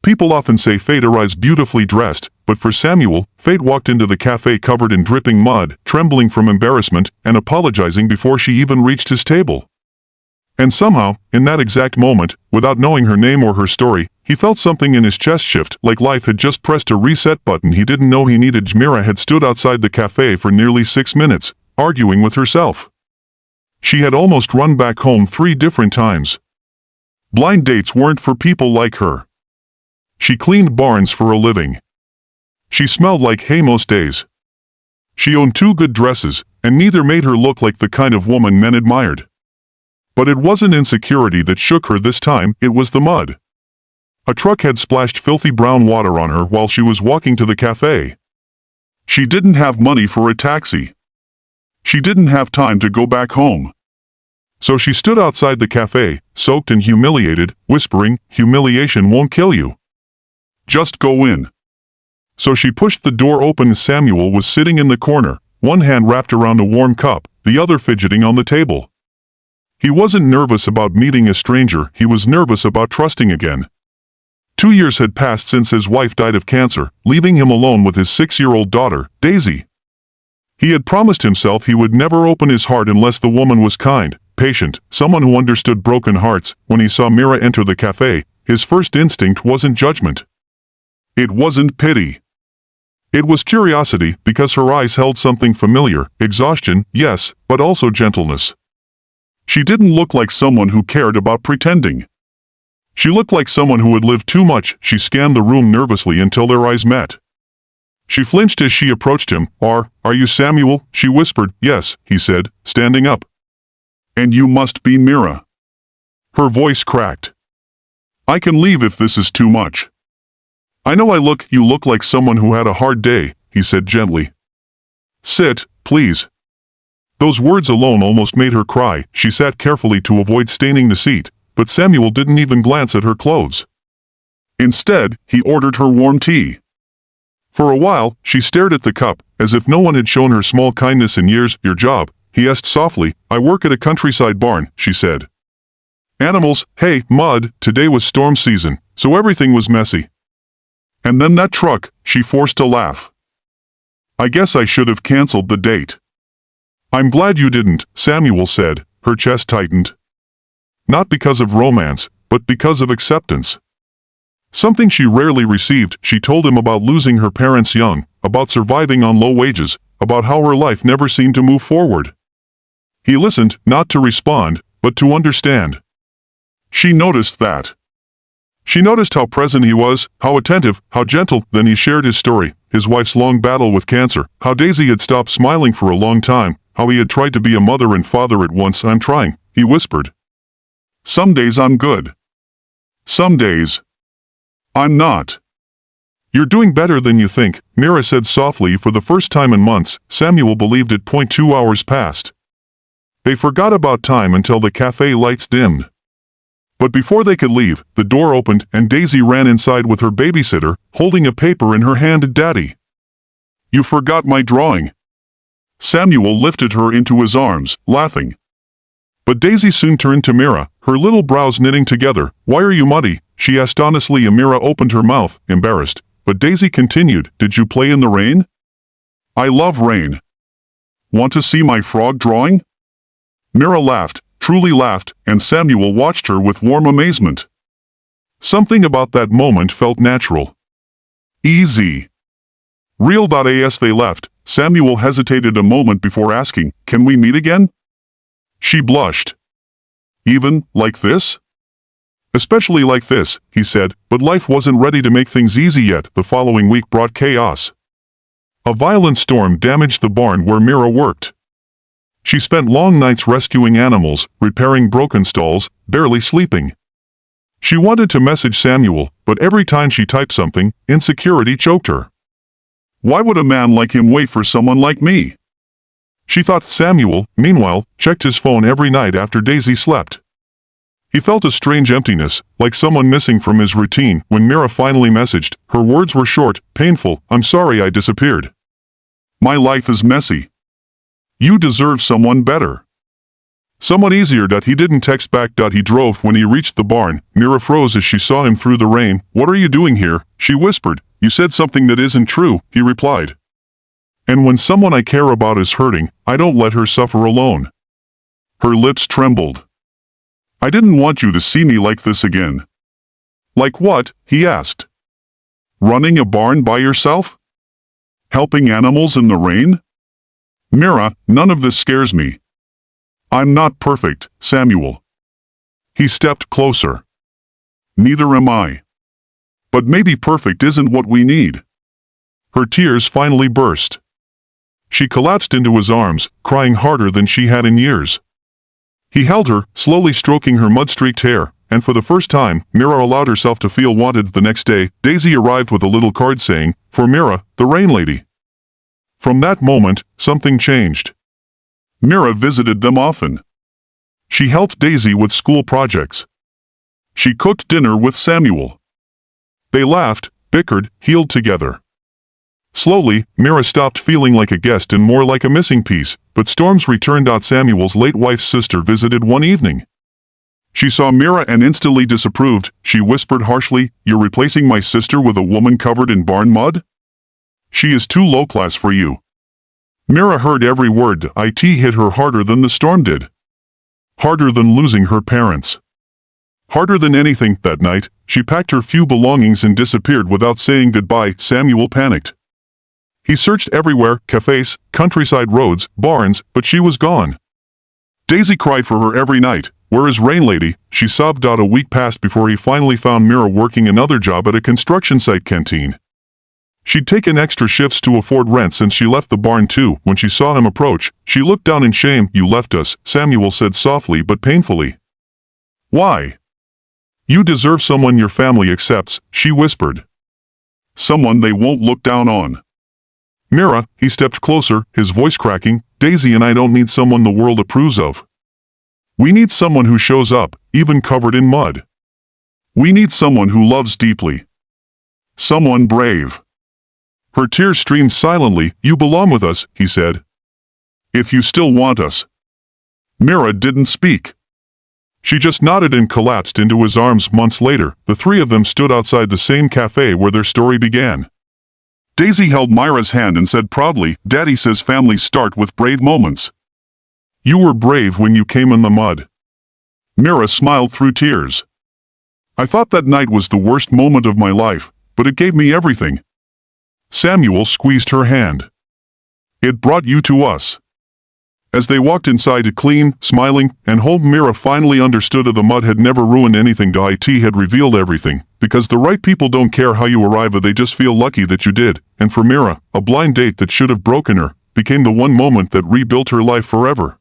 People often say fate arrives beautifully dressed, but for Samuel, fate walked into the cafe covered in dripping mud, trembling from embarrassment, and apologizing before she even reached his table. And somehow, in that exact moment, without knowing her name or her story, he felt something in his chest shift, like life had just pressed a reset button he didn't know he needed. Mira had stood outside the cafe for nearly 6 minutes, arguing with herself. She had almost run back home 3 different times. Blind dates weren't for people like her. She cleaned barns for a living. She smelled like hay most days. She owned 2 good dresses, and neither made her look like the kind of woman men admired. But it wasn't insecurity that shook her this time, it was the mud. A truck had splashed filthy brown water on her while she was walking to the cafe. She didn't have money for a taxi. She didn't have time to go back home. So she stood outside the cafe, soaked and humiliated, whispering, "Humiliation won't kill you. Just go in." So she pushed the door open. Samuel was sitting in the corner, one hand wrapped around a warm cup, the other fidgeting on the table. He wasn't nervous about meeting a stranger, he was nervous about trusting again. 2 years had passed since his wife died of cancer, leaving him alone with his 6-year-old daughter, Daisy. He had promised himself he would never open his heart unless the woman was kind, patient, someone who understood broken hearts. When he saw Mira enter the cafe, his first instinct wasn't judgment. It wasn't pity. It was curiosity, because her eyes held something familiar, exhaustion, yes, but also gentleness. She didn't look like someone who cared about pretending. She looked like someone who had lived too much. She scanned the room nervously until their eyes met. She flinched as she approached him. Are you Samuel?" she whispered. "Yes," he said, standing up. "And you must be Mira." Her voice cracked. "I can leave if this is too much." "I know you look like someone who had a hard day," he said gently. "Sit, please." Those words alone almost made her cry. She sat carefully to avoid staining the seat, but Samuel didn't even glance at her clothes. Instead, he ordered her warm tea. For a while, she stared at the cup, as if no one had shown her small kindness in years. "Your job?" he asked softly. "I work at a countryside barn," she said. "Animals, hay, mud." Today was storm season, so everything was messy. "And then that truck," she forced a laugh. "I guess I should have canceled the date." "I'm glad you didn't," Samuel said, her chest tightened. Not because of romance, but because of acceptance. Something she rarely received. She told him about losing her parents young, about surviving on low wages, about how her life never seemed to move forward. He listened, not to respond, but to understand. She noticed that. She noticed how present he was, how attentive, how gentle. Then he shared his story, his wife's long battle with cancer, how Daisy had stopped smiling for a long time, how he had tried to be a mother and father at once. "I'm trying," he whispered. "Some days I'm good. Some days I'm not." "You're doing better than you think," Mira said softly. For the first time in months, Samuel believed it. 2 hours passed. They forgot about time until the cafe lights dimmed. But before they could leave, the door opened and Daisy ran inside with her babysitter, holding a paper in her hand. "Daddy, you forgot my drawing." Samuel lifted her into his arms, laughing. But Daisy soon turned to Mira, her little brows knitting together. "Why are you muddy?" she asked honestly. Mira opened her mouth, embarrassed, but Daisy continued, "Did you play in the rain?" "I love rain." "Want to see my frog drawing?" Mira laughed, truly laughed, and Samuel watched her with warm amazement. Something about that moment felt natural. Easy. Real. As they left, Samuel hesitated a moment before asking, "Can we meet again?" She blushed. "Even like this?" "Especially like this," he said, but life wasn't ready to make things easy yet. The following week brought chaos. A violent storm damaged the barn where Mira worked. She spent long nights rescuing animals, repairing broken stalls, barely sleeping. She wanted to message Samuel, but every time she typed something, insecurity choked her. Why would a man like him wait for someone like me? She thought. Samuel, meanwhile, checked his phone every night after Daisy slept. He felt a strange emptiness, like someone missing from his routine. When Mira finally messaged, her words were short, painful. "I'm sorry I disappeared. My life is messy. You deserve someone better." Somewhat easier. He didn't text back. He drove. When he reached the barn, Mira froze as she saw him through the rain. What are you doing here? She whispered. You said something that isn't true, he replied. And when someone I care about is hurting, I don't let her suffer alone. Her lips trembled. I didn't want you to see me like this again. Like what? He asked. Running a barn by yourself? Helping animals in the rain? Mira, none of this scares me. I'm not perfect, Samuel. He stepped closer. Neither am I. But maybe perfect isn't what we need. Her tears finally burst. She collapsed into his arms, crying harder than she had in years. He held her, slowly stroking her mud-streaked hair, and for the first time, Mira allowed herself to feel wanted. The next day, Daisy arrived with a little card saying, "For Mira, the rain lady." From that moment, something changed. Mira visited them often. She helped Daisy with school projects. She cooked dinner with Samuel. They laughed, bickered, healed together. Slowly, Mira stopped feeling like a guest and more like a missing piece, but storms returned. Samuel's late wife's sister visited one evening. She saw Mira and instantly disapproved. She whispered harshly, "You're replacing my sister with a woman covered in barn mud? She is too low class for you." Mira heard every word. It hit her harder than the storm did. Harder than losing her parents. Harder than anything. That night, she packed her few belongings and disappeared without saying goodbye. Samuel panicked. He searched everywhere, cafes, countryside roads, barns, but she was gone. Daisy cried for her every night. "Where is Rain Lady?" she sobbed. A week passed before he finally found Mira working another job at a construction site canteen. She'd taken extra shifts to afford rent since she left the barn too. When she saw him approach, she looked down in shame. "You left us," Samuel said softly but painfully. "Why?" "You deserve someone your family accepts," she whispered. "Someone they won't look down on." "Mira," he stepped closer, his voice cracking, "Daisy and I don't need someone the world approves of. We need someone who shows up, even covered in mud. We need someone who loves deeply. Someone brave." Her tears streamed silently. "You belong with us," he said. "If you still want us." Mira didn't speak. She just nodded and collapsed into his arms. Months later, the three of them stood outside the same cafe where their story began. Daisy held Mira's hand and said proudly, "Daddy says families start with brave moments. You were brave when you came in the mud." Mira smiled through tears. "I thought that night was the worst moment of my life, but it gave me everything." Samuel squeezed her hand. "It brought you to us." As they walked inside, clean, smiling, and home, Mira finally understood that the mud had never ruined anything. It had revealed everything, because the right people don't care how you arrive, they just feel lucky that you did. And for Mira, a blind date that should have broken her became the one moment that rebuilt her life forever.